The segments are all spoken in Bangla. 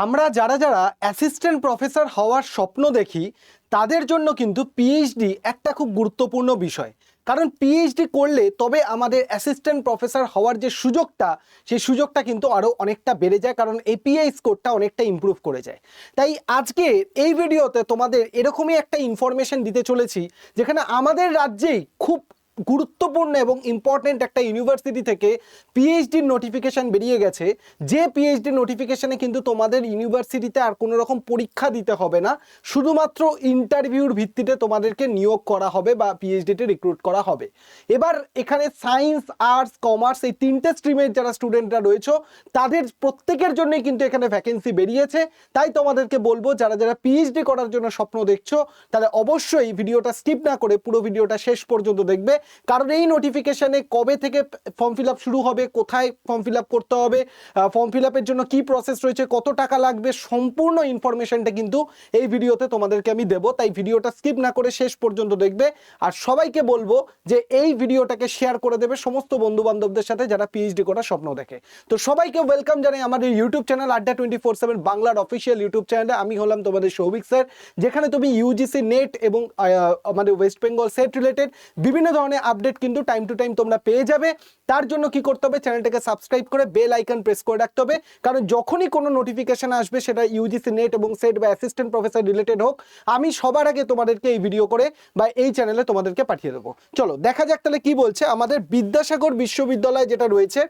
আমরা যারা যারা অ্যাসিস্ট্যান্ট প্রফেসর হওয়ার স্বপ্ন দেখি তাদের জন্য কিন্তু পিএইচডি একটা খুব গুরুত্বপূর্ণ বিষয়। কারণ পিএইচডি করলে তবে আমাদের অ্যাসিস্ট্যান্ট প্রফেসর হওয়ার যে সুযোগটা সেই সুযোগটা কিন্তু আরও অনেকটা বেড়ে যায়, কারণ এপিআই স্কোরটা অনেকটা ইমপ্রুভ করে যায়। তাই আজকে এই ভিডিওতে তোমাদের এরকমই একটা ইনফরমেশন দিতে চলেছি, যেখানে আমাদের রাজ্যেই খুব গুরুত্বপূর্ণ এবং ইম্পর্টেন্ট একটা ইউনিভার্সিটি থেকে পিএইচডির নোটিফিকেশান বেরিয়ে গেছে। যে পিএইচডি নোটিফিকেশানে কিন্তু তোমাদের ইউনিভার্সিটিতে আর কোনো রকম পরীক্ষা দিতে হবে না, শুধুমাত্র ইন্টারভিউর ভিত্তিতে তোমাদেরকে নিয়োগ করা হবে বা পিএইচডিতে রিক্রুট করা হবে। এবার এখানে সায়েন্স, আর্টস, কমার্স এই তিনটে স্ট্রিমের যারা স্টুডেন্টরা রয়েছে তাদের প্রত্যেকের জন্যই কিন্তু এখানে ভ্যাকেন্সি বেরিয়েছে। তাই তোমাদেরকে বলবো, যারা যারা পিএইচডি করার জন্য স্বপ্ন দেখছো তাহলে অবশ্যই ভিডিওটা স্কিপ না করে পুরো ভিডিওটা শেষ পর্যন্ত দেখবে। কারণ এই নোটিফিকেশনে কবে থেকে ফর্ম ফিল আপ শুরু হবে, কোথায় ফর্ম ফিল আপ করতে হবে, ফর্ম ফিল আপের জন্য কী প্রসেস রয়েছে, কত টাকা লাগবে, সম্পূর্ণ ইনফরমেশনটা কিন্তু এই ভিডিওতে তোমাদেরকে আমি দেবো। তাই ভিডিওটা স্কিপ না করে শেষ পর্যন্ত দেখবে। আর সবাইকে বলবো যে এই ভিডিওটাকে শেয়ার করে দেবে সমস্ত বন্ধু বান্ধবদের সাথে যারা পিএইচডি করার স্বপ্ন দেখে। তো সবাইকে ওয়েলকাম জানাই আমাদের ইউটিউব চ্যানেল আড্ডা 24/7 বাংলার অফিসিয়াল ইউটিউব চ্যানেলে। আমি হলাম তোমাদের সৌভিক স্যার, যেখানে তুমি ইউজিসি নেট এবং আমাদের ওয়েস্ট বেঙ্গল সেট রিলেটেড বিভিন্ন ধরনের আপডেট কিন্তু টাইম টু টাইম তোমরা পেয়ে যাবে। তার জন্য কি করতে হবে, চ্যানেলটাকে সাবস্ক্রাইব করে বেল আইকন প্রেস করে রাখতে হবে। কারণ যখনই কোনো নোটিফিকেশন আসবে, সেটা ইউজিসি নেট এবং সেট বা অ্যাসিস্ট্যান্ট প্রফেসর রিলেটেড হোক, আমি সবার আগে তোমাদেরকে এই ভিডিও করে বা এই চ্যানেলে তোমাদেরকে পাঠিয়ে দেবো। চলো দেখা যাক তাহলে কি বলছে। আমাদের বিদ্যাসাগর বিশ্ববিদ্যালয় যেটা রয়েছে,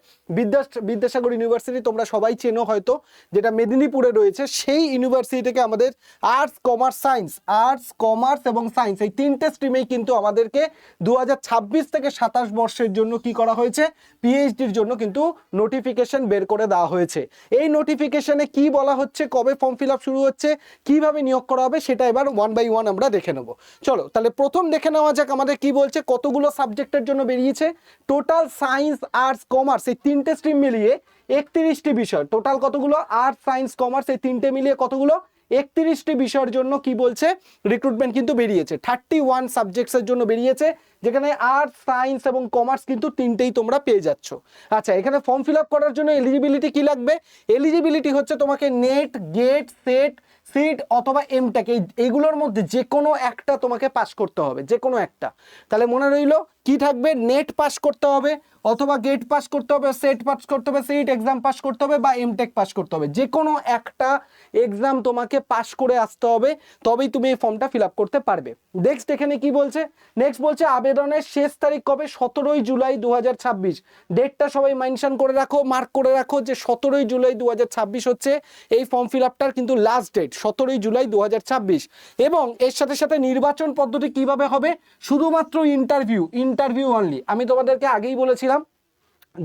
বিদ্যাসাগর ইউনিভার্সিটি তোমরা সবাই চেনো হয়তো, যেটা মেদিনীপুরে রয়েছে, সেই ইউনিভার্সিটি থেকে আমাদের arts, commerce, science, arts, commerce এবং সায়েন্স এই তিনটে স্ট্রিমেই কিন্তু আমাদেরকে 2026 থেকে 27 বর্ষের জন্য কি করা হয়েছে, পিএইচডির জন্য কিন্তু নোটিফিকেশন বের করে দেওয়া হয়েছে। এই নোটিফিকেশনে কি বলা হচ্ছে, কবে ফর্ম ফিল আপ শুরু হচ্ছে, কিভাবে নিয়োগ করা হবে, সেটা এবার ওয়ান বাই ওয়ান আমরা দেখে নেব। চলো তাহলে প্রথম দেখে নেওয়া যাক আমাদের কি বলছে, কতগুলো সাবজেক্টের জন্য বেরিয়েছে। টোটাল সায়েন্স, আর্টস, কমার্স এই তিনটে স্ট্রিম মিলিয়ে 31টি বিষয়। টোটাল কতগুলো, আর্টস, সায়েন্স, কমার্স এই তিনটে মিলিয়ে কতগুলো, 31টি বিষয়ের জন্য কি বলছে রিক্রুটমেন্ট কিন্তু বেরিয়েছে। 31 সাবজেক্টসের জন্য বেরিয়েছে, যেখানে আর্টস, সায়েন্স এবং কমার্স কিন্তু তিনটেই তোমরা পেয়ে যাচ্ছ। আচ্ছা, এখানে ফর্ম ফিল আপ করার জন্য এলিজিবিলিটি কি লাগবে? এলিজিবিলিটি হচ্ছে তোমাকে নেট, গেট, সেট, সিট অথবা এমটেক এইগুলোর মধ্যে যে কোনো একটা তোমাকে পাস করতে হবে, যে কোনো একটা। তাহলে মনে রইলো কি থাকবে, নেট পাস করতে হবে অথবা গেট পাস করতে হবে, সেট পাস করতে হবে, সিট এক্সাম পাস করতে হবে বা এমটেক পাস করতে হবে। যে কোনো একটা এক্সাম তোমাকে পাস করে আসতে হবে, তবেই তুমি এই ফর্মটা ফিল আপ করতে পারবে। নেক্সট এখানে কি বলছে, নেক্সট বলছে আবেদনের শেষ তারিখ কবে, 17 জুলাই 2026। ডেটটা সবাই মেনশন করে রাখো, মার্ক করে রাখো যে 17 জুলাই 2026 হচ্ছে এই ফর্ম ফিল আপটার কিন্তু লাস্ট ডেট, 17 জুলাই 2026। এবং এর সাথে সাথে নির্বাচন পদ্ধতি কিভাবে হবে, শুধুমাত্র ইন্টারভিউ অনলি। আমি তোমাদেরকে আগেই বলেছিলাম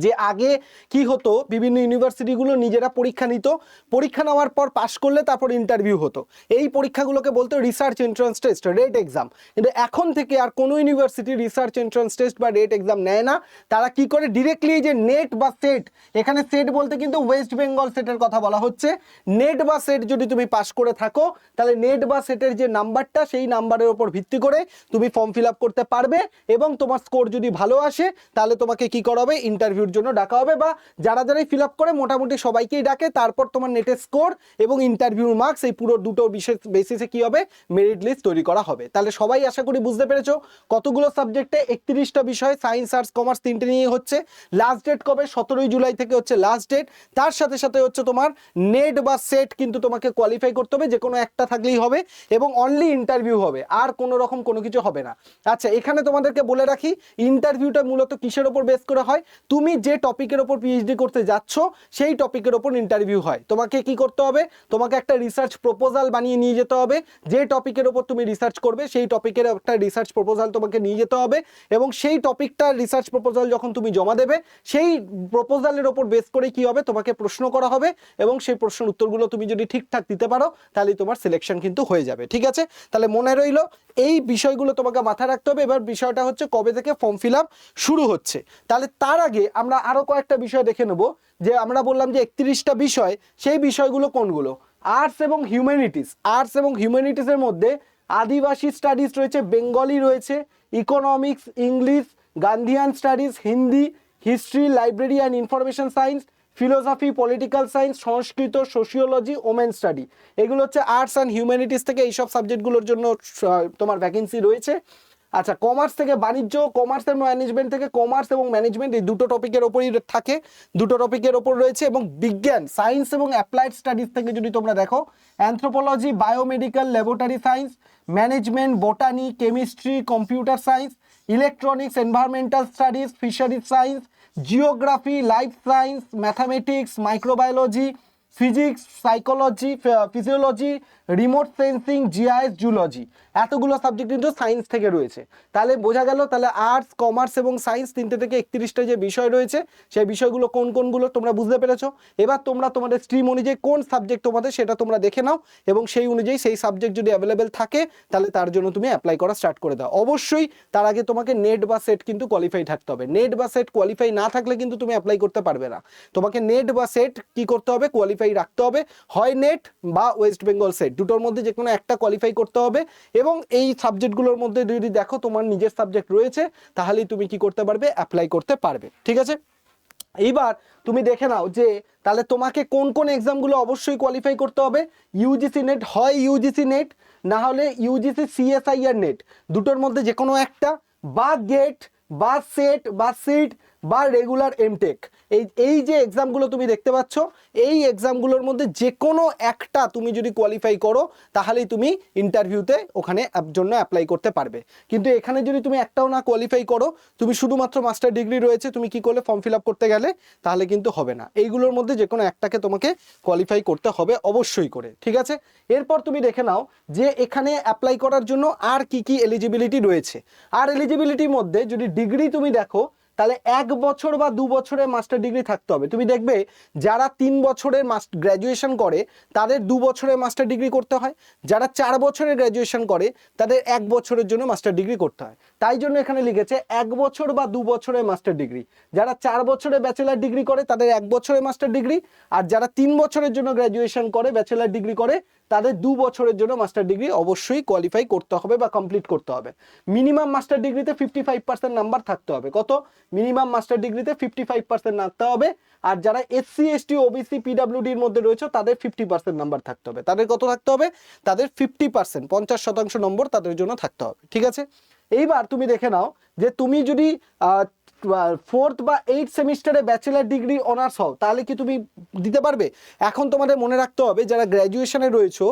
যে আগে কি হতো, বিভিন্ন ইউনিভার্সিটিগুলো নিজেরা পরীক্ষা নিত, পরীক্ষা নেওয়ার পর পাশ করলে তারপর ইন্টারভিউ হতো। এই পরীক্ষাগুলোকে বলতো research entrance test, rate exam. কিন্তু এখন থেকে আর কোনো ইউনিভার্সিটি রিসার্চ এন্ট্রান্স টেস্ট বা রেট এক্সাম নেয় না। তারা কি করে, ডিরেক্টলি যে নেট বা সেট, এখানে সেট বলতে কিন্তু ওয়েস্ট বেঙ্গল সেটের কথা বলা হচ্ছে। নেট বা সেট যদি তুমি পাশ করে থাকো, তাহলে নেট বা সেটের যে নাম্বারটা, সেই নাম্বারের উপর ভিত্তি করে তুমি ফর্ম ফিল আপ করতে পারবে। এবং তোমার স্কোর যদি ভালো আসে, তাহলে তোমাকে কি করা হবে, ইন্টারভিউর জন্য ডাকা হবে। বা যারা যারাই ফিল আপ করে মোটামুটি সবাইকেই ডাকে। তারপর তোমার নেটের স্কোর এবং ইন্টারভিউর মার্কস এই পুরো দুটো বিশেষ বেসিসে কি হবে, মেরিট লিস্ট তৈরি করা হবে। তাহলে সবাই আশা করি বুঝতে পেরেছো কতগুলো সাবজেক্টে 31টা বিষয়, সায়েন্স, আর্টস, কমার্স তিনটে নিয়ে হচ্ছে। লাস্ট ডেট কবে, 17 জুলাই থেকে হচ্ছে লাস্ট ডেট। তার সাথে সাথে হচ্ছে তোমার নেট বা সেট কিন্তু তোমাকে কোয়ালিফাই করতে হবে, যে কোনো একটা থাকলেই হবে। এবং অনলি ইন্টারভিউ হবে, আর কোনো রকম কোনো কিছু হবে না। আচ্ছা, এখানে তোমাদেরকে বলে রাখি, ইন্টারভিউটা মূলত কিসের ওপর বেস করে হয়, তুমি যে টপিকের ওপর পিএইচডি করতে যাচ্ছ সেই টপিকের ওপর ইন্টারভিউ হয়। তোমাকে কি করতে হবে, তোমাকে একটা রিসার্চ প্রপোজাল বানিয়ে নিয়ে যেতে হবে। যে টপিকের ওপর তুমি রিসার্চ করবে সেই টপিকের একটা রিসার্চ প্রপোজাল তোমাকে নিয়ে যেতে হবে। এবং সেই টপিকটার রিসার্চ প্রপোজাল যখন তুমি জমা দেবে, সেই প্রপোজালের ওপর বেস করে কি হবে, তোমাকে প্রশ্ন করা হবে। এবং সেই প্রশ্নের উত্তরগুলো তুমি যদি ঠিকঠাক দিতে পারো, তাহলে তোমার সিলেকশন কিন্তু হয়ে যাবে। ঠিক আছে, তাহলে মনে রইলো এই বিষয়গুলো তোমাকে মাথায় রাখতে হবে। এবার বিষয়টা হচ্ছে কবে থেকে ফর্ম ফিল আপ শুরু হচ্ছে। তাহলে তার আগে আমরা আরো কয়েকটা বিষয় দেখে নেব। যে আমরা বললাম যে 31টা বিষয়, সেই বিষয়গুলো কোনগুলো, আর্টস এবং হিউম্যানিটিস। আর্টস এবং হিউম্যানিটিসের মধ্যে আদিবাসী স্টাডিজ রয়েছে, বেঙ্গলি রয়েছে, economics, English, Gandhian studies, Hindi, history, library and information science, philosophy, political science, Sanskrit, sociology, women study, এগুলো হচ্ছে আর্টস অ্যান্ড হিউম্যানিটিস থেকে এইসব সাবজেক্টগুলোর জন্য তোমার ভ্যাকেন্সি রয়েছে। আচ্ছা, কমার্স থেকে বাণিজ্য, কমার্স এবং ম্যানেজমেন্ট থেকে কমার্স এবং ম্যানেজমেন্ট, এই দুটো টপিকের ওপরই থাকে, দুটো টপিকের ওপর রয়েছে। এবং বিজ্ঞান, সায়েন্স এবং অ্যাপ্লাইড স্টাডিজ থেকে যদি তোমরা দেখো, anthropology, biomedical, laboratory science, management, বটানি, chemistry, computer science, electronics, environmental studies, fisheries science, geography, life science, mathematics, microbiology, physics, psychology, physiology, remote sensing, GIS, zoology, এতগুলো সাবজেক্ট কিন্তু সায়েন্স থেকে রয়েছে। তাহলে বোঝা গেল, তাহলে আর্টস, কমার্স এবং সায়েন্স তিনটে থেকে 31টা যে বিষয় রয়েছে, সেই বিষয়গুলো কোন কোনগুলো তোমরা বুঝতে পেরেছো। এবার তোমরা তোমাদের স্ট্রিম অনুযায়ী কোন সাবজেক্ট তোমাদের সেটা তোমরা দেখে নাও, এবং সেই অনুযায়ী সেই সাবজেক্ট যদি অ্যাভেলেবেল থাকে তাহলে তার জন্য তুমি অ্যাপ্লাই করা স্টার্ট করে দাও। অবশ্যই তার আগে তোমাকে নেট বা সেট কিন্তু কোয়ালিফাই থাকতে হবে। নেট বা সেট কোয়ালিফাই না থাকলে কিন্তু তুমি অ্যাপ্লাই করতে পারবে না। তোমাকে নেট বা সেট কি করতে হবে, কোয়ালিফাই রাখতে হবে। হয় নেট বা ওয়েস্ট বেঙ্গল সেট, দুটোর মধ্যে যে কোনো একটা কোয়ালিফাই করতে হবে। এবং এই সাবজেক্টগুলোর মধ্যে যদি দেখো তোমার নিজের সাবজেক্ট রয়েছে, তাহলেই তুমি কি করতে পারবে, অ্যাপ্লাই করতে পারবে। ঠিক আছে, এইবার তুমি দেখে নাও যে তাহলে তোমাকে কোন কোন এক্সামগুলো অবশ্যই কোয়ালিফাই করতে হবে। ইউজিসি নেট, হয় ইউজিসি নেট না হলে ইউজিসি সিএসআইআর নেট, দুটোর মধ্যে যে কোনো একটা, বা গেট বা সেট বা সিট বা রেগুলার এমটেক, এই যে এক্সামগুলো তুমি দেখতে পাচ্ছ, এই এক্সামগুলোর মধ্যে যে কোনো একটা তুমি যদি কোয়ালিফাই করো তাহলেই তুমি ইন্টারভিউতে ওখানে জন্য অ্যাপ্লাই করতে পারবে। কিন্তু এখানে যদি তুমি একটাও না কোয়ালিফাই করো, তুমি শুধুমাত্র মাস্টার ডিগ্রি রয়েছে, তুমি কি করলে ফর্ম ফিল আপ করতে গেলে, তাহলে কিন্তু হবে না। এইগুলোর মধ্যে যে কোনো একটাকে তোমাকে কোয়ালিফাই করতে হবে অবশ্যই করে। ঠিক আছে, এরপর তুমি দেখে নাও যে এখানে অ্যাপ্লাই করার জন্য আর কি কি এলিজিবিলিটি রয়েছে। আর এলিজিবিলিটির মধ্যে যদি ডিগ্রি তুমি দেখো, তাহলে 1 বছর বা 2 বছরের মাস্টার ডিগ্রি থাকতে হবে। তুমি দেখবে যারা 3 বছরের গ্র্যাজুয়েশন করে তাদের 2 বছরের মাস্টার ডিগ্রি করতে হয়, যারা 4 বছরের গ্র্যাজুয়েশন করে তাদের 1 বছরের জন্য মাস্টার ডিগ্রি করতে হয়। তাই জন্য এখানে লিখেছে 1 বছর বা 2 বছরের মাস্টার ডিগ্রি। যারা 4 বছরের ব্যাচেলার ডিগ্রি করে তাদের 1 বছরের মাস্টার ডিগ্রি, আর যারা 3 বছরের জন্য গ্র্যাজুয়েশন করে, ব্যাচেলার ডিগ্রি করে, তাদের 2 বছরের জন্য মাস্টার ডিগ্রি অবশ্যই কোয়ালিফাই করতে হবে বা কমপ্লিট করতে হবে। মিনিমাম মাস্টার ডিগ্রিতে 55% নাম্বার থাকতে হবে। কত? মিনিমাম মাস্টার ডিগ্রিতে 55% রাখতে হবে। আর যারা এসসি, এসটি, ওবিসি, পিডাব্লিউডির মধ্যে রয়েছে তাদের 50% নাম্বার থাকতে হবে। তাদের কত থাকতে হবে? তাদের 50%, 50% নম্বর তাদের জন্য থাকতে হবে। ঠিক আছে, এইবার তুমি দেখে নাও যে তুমি যদি 4th বা 8th সেমিস্টারে ব্যাচেলার ডিগ্রি অনার্স হও, তাহলে কি তুমি দিতে পারবে? এখন তোমাদের মনে রাখতে হবে যারা গ্র্যাজুয়েশনে রয়েছে,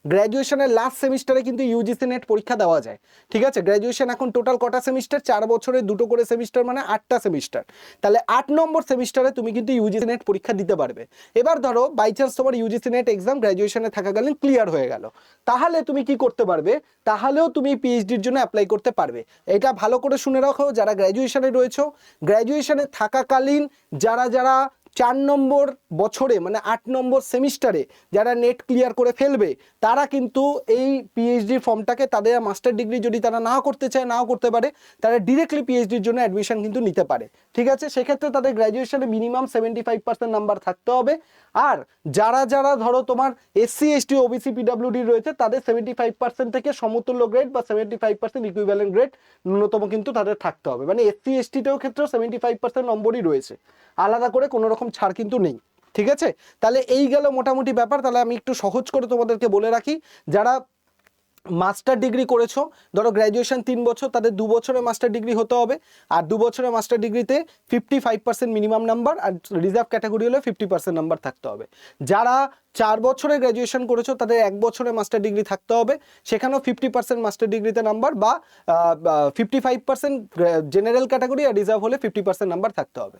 গ্র্যাজুয়েশনের লাস্ট সেমিস্টারে কিন্তু ইউজিসি নেট পরীক্ষা দেওয়া যায়। ঠিক আছে, গ্র্যাজুয়েশন এখন টোটাল কটা সেমিস্টার? 4 বছরে 2টো করে সেমিস্টার, মানে 8টা সেমিস্টার। তাহলে 8 নম্বর সেমিস্টারে তুমি কিন্তু ইউজিসি নেট পরীক্ষা দিতে পারবে। এবার ধরো বাই চান্স তোমার ইউজিসি নেট এক্সাম গ্র্যাজুয়েশনে থাকাকালীন ক্লিয়ার হয়ে গেল, তাহলে তুমি কি করতে পারবে? তাহলেও তুমি পিএইচডির জন্য অ্যাপ্লাই করতে পারবে। এটা ভালো করে শুনে রাখো, যারা গ্র্যাজুয়েশনে রয়েছে, গ্র্যাজুয়েশনে থাকাকালীন যারা 4 নম্বর বছরে মানে 8 নম্বর সেমিস্টারে যারা নেট ক্লিয়ার করে ফেলবে, তারা কিন্তু এই পিএইচডির ফর্মটাকে, তাদের মাস্টার ডিগ্রি যদি তারা নাও করতে চায়, নাও করতে পারে, তারা ডিরেক্টলি পিএইচডির জন্য অ্যাডমিশন কিন্তু নিতে পারে। ঠিক আছে, সেক্ষেত্রে তাদের গ্র্যাজুয়েশনে মিনিমাম 75% নাম্বার থাকতে হবে। আর যারা ধরো তোমার এসসি, এসটি, ওবিসি, পিডাব্লিউডি রয়েছে, তাদের 75% থেকে সমতুল্য গ্রেড বা 75% ইকুইভ্যালেন্ট গ্রেড ন্যূনতম কিন্তু তাদের থাকতে হবে। মানে এসসি, এসটিতেও ক্ষেত্রেও 75% নম্বরই রয়েছে, আলাদা করে কোনো রকম ছাড় কিন্তু নেই। ঠিক আছে, তাহলে এই গেল মোটামুটি ব্যাপার। তাহলে আমি একটু সহজ করে তোমাদেরকে বলে রাখি, যারা মাস্টার ডিগ্রি করেছো, ধরো গ্র্যাজুয়েশন 3 বছর, তাদের 2 বছরের মাস্টার ডিগ্রি হতে হবে। আর 2 বছরের মাস্টার ডিগ্রিতে 55% মিনিমাম নাম্বার, আর রিজার্ভ ক্যাটাগরি হলে 50% নাম্বার থাকতে হবে। যারা 4 বছরে গ্র্যাজুয়েশন করেছো তাদের 1 বছরের মাস্টার ডিগ্রি থাকতে হবে, সেখানেও 50% মাস্টার ডিগ্রিতে নাম্বার, বা 55% জেনারেল ক্যাটাগরি, আর রিজার্ভ হলে 50% নাম্বার থাকতে হবে।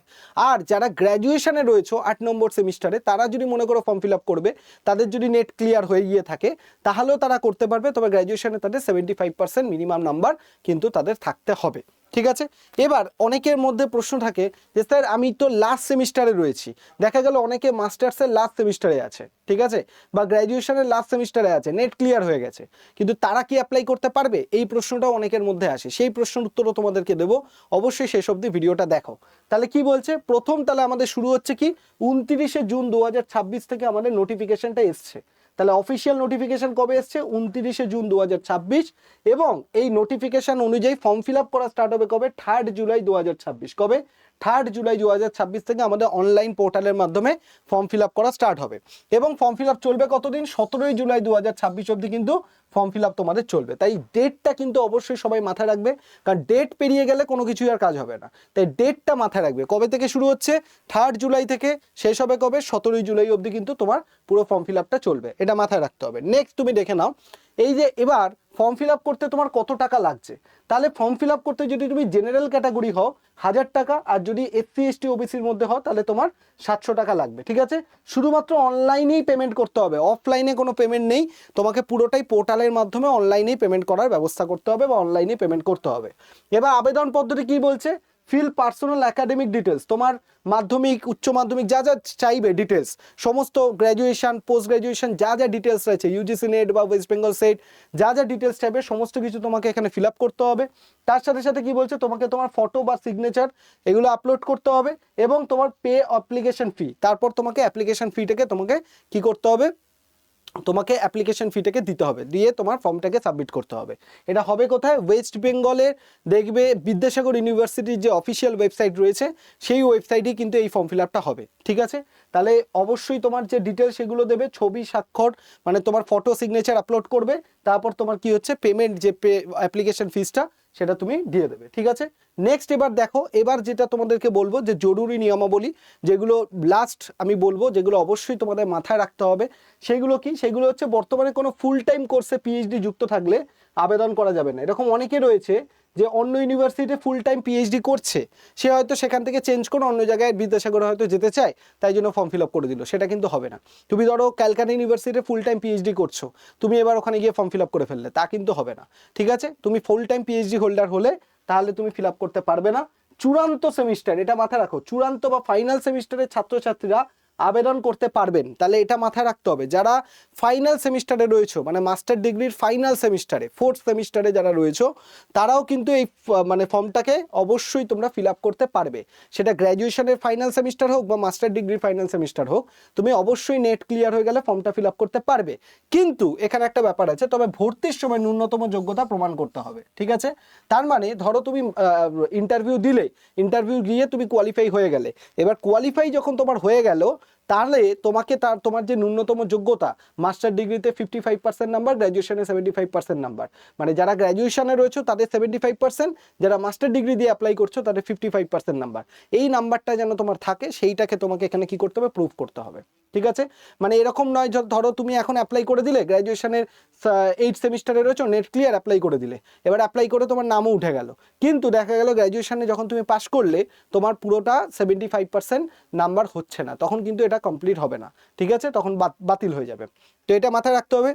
আর যারা গ্র্যাজুয়েশনে রয়েছে 8 নম্বর সেমিস্টারে, তারা যদি মনে করো ফর্ম ফিল আপ করবে, তাদের যদি নেট ক্লিয়ার হয়ে গিয়ে থাকে তাহলেও তারা করতে পারবে, তবে গ্র্যাজুয়েশনে তাদের 75% মিনিমাম নাম্বার কিন্তু তাদের থাকতে হবে। ঠিক আছে, এবার অনেকের মধ্যে প্রশ্ন থাকে যে স্যার আমি তো লাস্ট সেমিস্টারে রয়েছি, দেখা গেল অনেকে মাস্টার্সের লাস্ট সেমিস্টারে আছে, ঠিক আছে, বা গ্র্যাজুয়েশনের লাস্ট সেমিস্টারে আছে, নেট ক্লিয়ার হয়ে গেছে, কিন্তু তারা কি অ্যাপ্লাই করতে পারবে? এই প্রশ্নটাও অনেকের মধ্যে আসে, সেই প্রশ্নের উত্তরও তোমাদেরকে দেবো, অবশ্যই শেষ অবধি ভিডিওটা দেখো। তাহলে কি বলছে, প্রথম তাহলে আমাদের শুরু হচ্ছে কি 29শে জুন 2026 থেকে আমাদের নোটিফিকেশনটা এসছে। তাহলে অফিসিয়াল নোটিফিকেশন কবে এসছে? 29শে জুন 2026, এবং এই নোটিফিকেশন অনুযায়ী ফর্ম ফিল আপ করা স্টার্ট হবে কবে? 3rd জুলাই 2026। কবে? 3 জুলাই 2026 থেকে আমাদের অনলাইন পোর্টালের মাধ্যমে ফর্ম ফিল আপ করা স্টার্ট হবে এবং ফর্ম ফিল আপ চলবে কতদিন, 17 জুলাই 2026 অবধি কিন্তু ফর্ম ফিল আপ তোমাদের চলবে। তাই ডেটটা কিন্তু অবশ্যই সবাই মাথায় রাখবে, কারণ ডেট পেরিয়ে গেলে কোনো কিছুই আর কাজ হবে না। তাই ডেটটা মাথায় রাখবে, কবে থেকে শুরু হচ্ছে 3 জুলাই থেকে, শেষ হবে কবে 17 জুলাই অবধি কিন্তু তোমার পুরো ফর্ম ফিল আপটা চলবে, এটা মাথায় রাখতে হবে। নেক্সট তুমি দেখে নাও এই যে এবার ফর্ম ফিল আপ করতে তোমার কত টাকা লাগছে। তাহলে ফর্ম ফিল আপ করতে যদি তুমি জেনারেল ক্যাটাগরি হও 1000 টাকা, আর যদি SC ST OBCর মধ্যে হও তাহলে তোমার 700 টাকা লাগবে, ঠিক আছে। শুধুমাত্র অনলাইনেই পেমেন্ট করতে হবে, অফলাইনে কোনো পেমেন্ট নেই, তোমাকে পুরোটাই পোর্টালের মাধ্যমে অনলাইনেই পেমেন্ট করার ব্যবস্থা করতে হবে বা অনলাইনে পেমেন্ট করতে হবে। এবার আবেদন পদ্ধতি কি বলছে, ফিল পার্সোনাল একাডেমিক ডিটেলস, তোমার মাধ্যমিক উচ্চ মাধ্যমিক যা যা চাইবে ডিটেলস, সমস্ত গ্র্যাজুয়েশন পোস্ট গ্র্যাজুয়েশন যা যা ডিটেলস রয়েছে, ইউজিসি নেট বা ওয়েস্ট বেঙ্গল সেট যা যা ডিটেলস চাইবে সমস্ত কিছু তোমাকে এখানে ফিল আপ করতে হবে। তার সাথে সাথে কি বলছে, তোমাকে তোমার ফটো বা সিগনেচার এগুলো আপলোড করতে হবে এবং তোমার পে অ্যাপ্লিকেশন ফি, তারপর তোমাকে অ্যাপ্লিকেশন ফিটাকে তোমাকে কি করতে হবে, তোমাকে অ্যাপ্লিকেশন ফিটাকে দিতে হবে, দিয়ে তোমার ফর্মটাকে সাবমিট করতে হবে। এটা হবে কোথায়, ওয়েস্ট বেঙ্গলের দেখবে বিদ্যাসাগর ইউনিভার্সিটির যে অফিসিয়াল ওয়েবসাইট রয়েছে সেই ওয়েবসাইটেই কিন্তু এই ফর্ম ফিল আপটা হবে, ঠিক আছে। তাহলে অবশ্যই তোমার যে ডিটেলস সেগুলো দেবে, ছবি স্বাক্ষর মানে তোমার ফটো সিগনেচার আপলোড করবে, তারপর তোমার কি হচ্ছে পেমেন্ট যে অ্যাপ্লিকেশন ফিসটা সেটা তুমি দিয়ে দেবে, ঠিক আছে। নেক্সট এবার দেখো, এবার যেটা তোমাদেরকে বলবো যে জরুরি নিয়মাবলী যেগুলো লাস্ট আমি বলবো, যেগুলো অবশ্যই তোমাদের মাথায় রাখতে হবে, সেগুলো কি, সেগুলো হচ্ছে বর্তমানে কোনো ফুল টাইম কোর্সে পিএইচডি যুক্ত থাকলে আবেদন করা যাবে না। এরকম অনেকে রয়েছে যে অন্য ইউনিভার্সিটিতে ফুল টাইম পিএইচডি করছে, সে হয়তো সেখান থেকে চেঞ্জ করে অন্য জায়গায় বিদ্যাসাগরে হয়তো যেতে চায়, তাই জন্য ফর্ম ফিল আপ করে দিল, সেটা কিন্তু হবে না। তুমি ধরো ক্যালকাটা ইউনিভার্সিটিতে ফুল টাইম পিএইচডি করছো, তুমি এবার ওখানে গিয়ে ফর্ম ফিল আপ করে ফেললে, তা কিন্তু হবে না, ঠিক আছে। তুমি ফুল টাইম পিএইচডি হোল্ডার হলে তাহলে তুমি ফিল আপ করতে পারবে না। চূড়ান্ত সেমিস্টার, এটা মাথায় রাখো, চূড়ান্ত বা ফাইনাল সেমিস্টারের ছাত্রছাত্রীরা আবেদন করতে পারবেন, তাহলে এটা মাথায় রাখতে হবে। যারা ফাইনাল সেমিস্টারে রয়েছে মানে মাস্টার ডিগ্রির ফাইনাল সেমিস্টারে 4th সেমিস্টারে যারা রয়েছে তারাও কিন্তু এই মানে ফর্মটাকে অবশ্যই তোমরা ফিল আপ করতে পারবে, সেটা গ্র্যাজুয়েশনের ফাইনাল সেমিস্টার হোক বা মাস্টার ডিগ্রির ফাইনাল সেমিস্টার হোক, তুমি অবশ্যই নেট ক্লিয়ার হয়ে গেলে ফর্মটা ফিল আপ করতে পারবে। কিন্তু এখানে একটা ব্যাপার আছে, তবে ভর্তির সময় ন্যূনতম যোগ্যতা প্রমাণ করতে হবে, ঠিক আছে। তার মানে ধরো তুমি ইন্টারভিউ দিলে, ইন্টারভিউ দিয়ে তুমি কোয়ালিফাই হয়ে গেলে, এবার কোয়ালিফাই যখন তোমার হয়ে গেল তাহলে তোমাকে তোমার যে ন্যূনতম যোগ্যতা, মাস্টার ডিগ্রিতে 55% নাম্বার, গ্র্যাজুয়েশনে 75% নাম্বার, মানে যারা গ্র্যাজুয়েশনে রয়েছে তাদের 75%, যারা মাস্টার ডিগ্রি দিয়ে অ্যাপ্লাই করছো তাদের 55% নাম্বার, এই নাম্বারটা যেন তোমার থাকে সেইটাকে তোমাকে এখানে কি করতে হবে, প্রুভ করতে হবে, ঠিক আছে। মানে এরকম নয় ধরো তুমি এখন অ্যাপ্লাই করে দিলে, গ্র্যাজুয়েশনের 8th সেমিস্টারে রয়েছে, নেট ক্লিয়ার অ্যাপ্লাই করে দিলে, এবার অ্যাপ্লাই করে তোমার নামও উঠে গেল, কিন্তু দেখা গেল গ্র্যাজুয়েশনে যখন তুমি পাস করলে তোমার পুরোটা 75% নাম্বার হচ্ছে না, তখন কিন্তু এটা কমপ্লিট হবে না, ঠিক আছে, তখন বাতিল হয়ে যাবে। তো এটা মাথায় রাখতে হবে।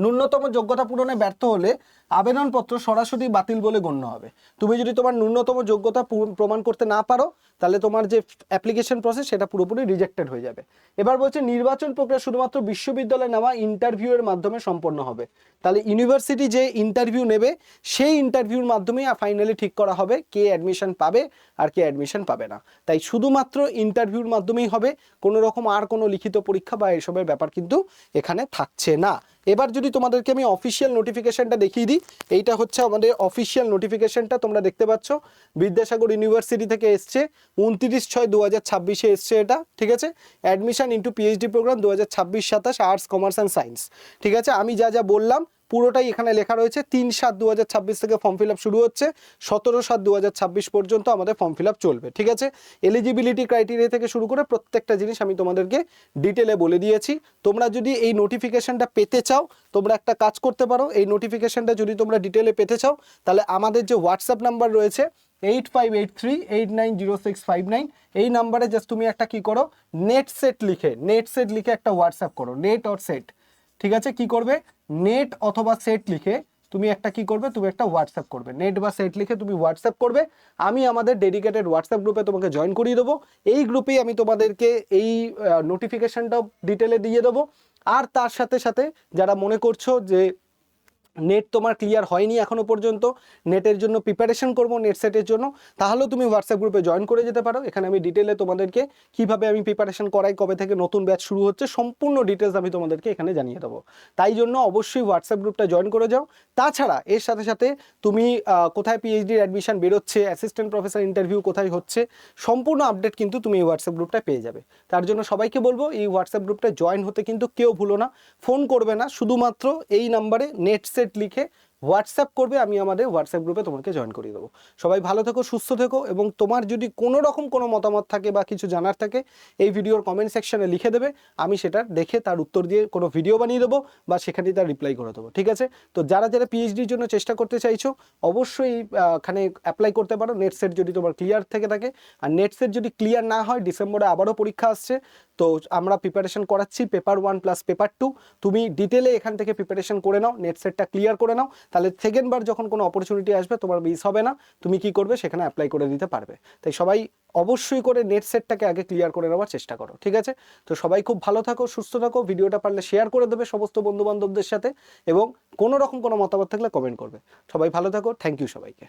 ন্যূনতম যোগ্যতা পূরণে ব্যর্থ হলে আবেদনপত্র সরাসরি বাতিল বলে গণ্য হবে। তুমি যদি তোমার ন্যূনতম যোগ্যতা প্রমাণ করতে না পারো তাহলে তোমার যে অ্যাপ্লিকেশন প্রসেস সেটা পুরোপুরি রিজেক্টেড হয়ে যাবে। এবার বলছে নির্বাচন প্রক্রিয়া শুধুমাত্র বিশ্ববিদ্যালয়ে নেওয়া ইন্টারভিউয়ের মাধ্যমে সম্পন্ন হবে। তাহলে ইউনিভার্সিটি যে ইন্টারভিউ নেবে সেই ইন্টারভিউর মাধ্যমেই ফাইনালি ঠিক করা হবে কে অ্যাডমিশন পাবে আর কে অ্যাডমিশন পাবে না। তাই শুধুমাত্র ইন্টারভিউর মাধ্যমেই হবে, কোনো রকম আর কোনো লিখিত পরীক্ষা বা এসবের ব্যাপার কিন্তু এখানে থাকছে না। এবার যদি তোমাদেরকে আমি অফিসিয়াল নোটিফিকেশনটা দেখিয়ে দিই, এইটা হচ্ছে আমাদের অফিসিয়াল নোটিফিকেশনটা, তোমরা দেখতে পাচ্ছ বিদ্যাসাগর ইউনিভার্সিটি থেকে এসছে 29/6/2026 এসছে এটা, ঠিক আছে। Admission into PhD program 2026-27 arts commerce and science, ঠিক আছে। আমি যা যা বললাম পুরোটাই এখানে লেখা রয়েছে। 3/7/2026 থেকে ফর্ম ফিল আপ শুরু হচ্ছে, 17/7/2026 পর্যন্ত আমাদের ফর্ম ফিল আপ চলবে, ঠিক আছে। এলিজিবিলিটি ক্রাইটেরিয়া থেকে শুরু করে প্রত্যেকটা জিনিস আমি তোমাদেরকে ডিটেলে বলে দিয়েছি। তোমরা যদি এই নোটিফিকেশনটা পেতে চাও তোমরা একটা কাজ করতে পারো, এই নোটিফিকেশনটা যদি তোমরা ডিটেলে পেতে চাও তাহলে আমাদের যে হোয়াটসঅ্যাপ নাম্বার রয়েছে 8583890659, এই নাম্বারে জাস্ট তুমি একটা কি করো, নেট সেট লিখে একটা হোয়াটসঅ্যাপ করো, নেট অর সেট, ঠিক আছে। কি করবে, নেট অথবা সেট লিখে তুমি একটা কি করবে, তুমি একটা হোয়াটসঅ্যাপ করবে, নেট বা সেট লিখে তুমি হোয়াটসঅ্যাপ করবে। আমি আমাদের ডেডিকেটেড হোয়াটসঅ্যাপ গ্রুপে তোমাকে জয়েন করিয়ে দেবো। এই গ্রুপেই আমি তোমাদেরকে এই নোটিফিকেশনটা ডিটেলে দিয়ে দেবো। আর তার সাথে সাথে যারা মনে করছো যে নেট তোমার ক্লিয়ার হয়নি এখনো পর্যন্ত, নেটের জন্য প্রিপারেশন করবো নেট সেটের জন্য, তাহলেও তুমি হোয়াটসঅ্যাপ গ্রুপে জয়েন করে যেতে পারো। এখানে আমি ডিটেলে তোমাদেরকে কিভাবে আমি প্রিপারেশন করাই, কবে থেকে নতুন ব্যাচ শুরু হচ্ছে, সম্পূর্ণ ডিটেলস আমি তোমাদেরকে এখানে জানিয়ে দেবো। তাই জন্য অবশ্যই হোয়াটসঅ্যাপ গ্রুপটা জয়েন করে যাও। তাছাড়া এর সাথে সাথে তুমি কোথায় পিএইচডির অ্যাডমিশন বেরোচ্ছে, অ্যাসিস্ট্যান্ট প্রফেসর ইন্টারভিউ কোথায় হচ্ছে, সম্পূর্ণ আপডেট কিন্তু তুমি এই হোয়াটসঅ্যাপ গ্রুপটা পেয়ে যাবে। তার জন্য সবাইকে বলবো এই হোয়াটসঅ্যাপ গ্রুপটা জয়েন হতে কিন্তু কেউ ভুলো না, ফোন করবে না, শুধুমাত্র এই নাম্বারে নেট সেট লিখে হোয়াটসঅ্যাপ করবে, আমি আমাদের হোয়াটসঅ্যাপ গ্রুপে তোমাকে জয়েন করিয়ে দেবো। সবাই ভালো থেকো, সুস্থ থেকো, এবং তোমার যদি কোনো রকম কোনো মতামত থাকে বা কিছু জানার থাকে এই ভিডিওর কমেন্ট সেকশনে লিখে দেবে, আমি সেটা দেখে তার উত্তর দিয়ে কোনো ভিডিও বানিয়ে দেবো বা সেখানে তার রিপ্লাই করে দেবো, ঠিক আছে? তো যারা যারা পিএইচডির জন্য চেষ্টা করতে চাইছো অবশ্যই এখানে অ্যাপ্লাই করতে পারো, নেট সেট যদি তোমার ক্লিয়ার থেকে থাকে। আর নেট সেট যদি ক্লিয়ার না হয়, ডিসেম্বরে আবারও পরীক্ষা আসছে, তো আমরা প্রিপারেশন করাচ্ছি পেপার 1 প্লাস পেপার 2, তুমি ডিটেলে এখান থেকে প্রিপারেশন করে নাও, নেট সেটটা ক্লিয়ার করে নাও, তাহলে সেকেন্ডবার যখন কোনো অপরচুনিটি আসবে তোমার মিস হবে না, তুমি কি করবে সেখানে অ্যাপ্লাই করে দিতে পারবে। তাই সবাই অবশ্যই করে নেট সেটটাকে আগে ক্লিয়ার করে নেওয়ার চেষ্টা করো, ঠিক আছে? তো সবাই খুব ভালো থাকো, সুস্থ থাকো, ভিডিওটা পারলে শেয়ার করে দেবে সমস্ত বন্ধু বান্ধবদের সাথে, এবং কোনো রকম কোনো মতামত থাকলে কমেন্ট করবে। সবাই ভালো থাকো, থ্যাংক ইউ সবাইকে।